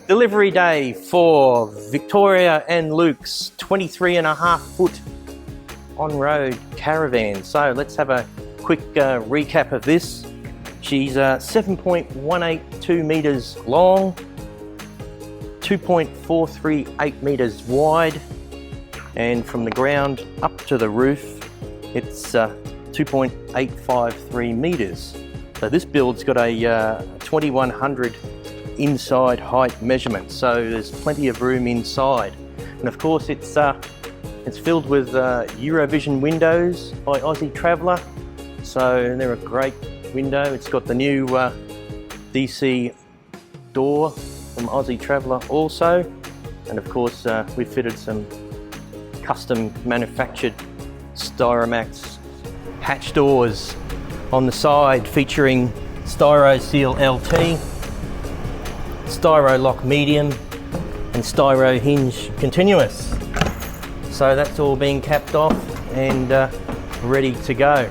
Delivery day for Victoria and Luke's 23.5 foot on-road caravan. So let's have a quick recap of this. She's 7.182 meters long, 2.438 meters wide, and from the ground up to the roof it's 2.853 meters. So this build's got a 2100 inside height measurement, so there's plenty of room inside. And of course it's filled with Eurovision windows by Aussie Traveller, so they're a great window. It's got the new DC door from Aussie Traveller also, and of course we fitted some custom manufactured StyroMAX hatch doors on the side featuring Styro Seal LT, Styro Lock Medium and Styro Hinge Continuous. So that's all being capped off and ready to go.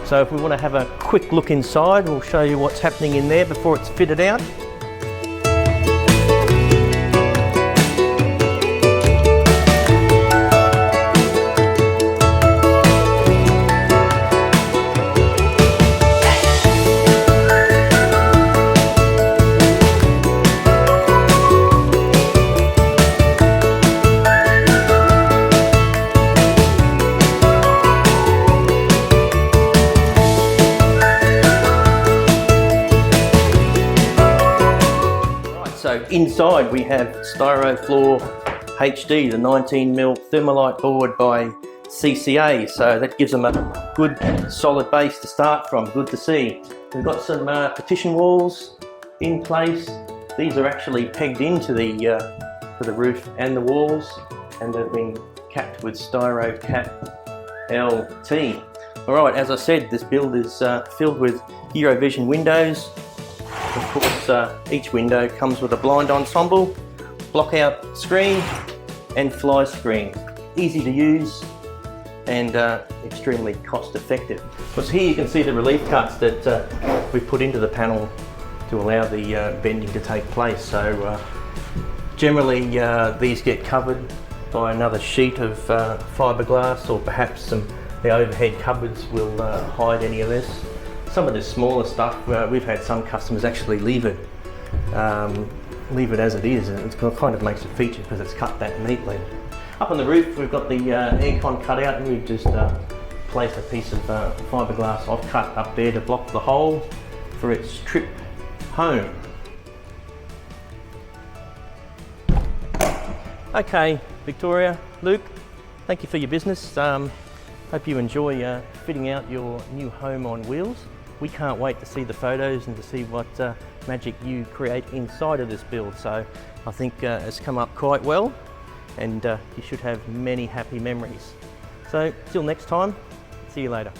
So if we want to have a quick look inside, we'll show you what's happening in there before it's fitted out. So inside we have StyroFloor HD, the 19mm Thermalite board by CCA, so that gives them a good solid base to start from. Good to see. We've got some partition walls in place. These are actually pegged into the roof and the walls, and they've been capped with Styro Cap LT. Alright, as I said, this build is filled with Eurovision windows. Of course, each window comes with a blind ensemble, block-out screen and fly screen. Easy to use and extremely cost-effective. Because here you can see the relief cuts that we've put into the panel to allow the bending to take place. So generally these get covered by another sheet of fiberglass, or perhaps the overhead cupboards will hide any of this. Some of the smaller stuff, we've had some customers actually leave it as it is, and it kind of makes a feature because it's cut that neatly. Up on the roof we've got the aircon cut out, and we've just placed a piece of fiberglass offcut up there to block the hole for its trip home. Okay, Victoria, Luke, thank you for your business. Hope you enjoy fitting out your new home on wheels. We can't wait to see the photos and to see what magic you create inside of this build. So I think it's come up quite well, and you should have many happy memories. So till next time, see you later.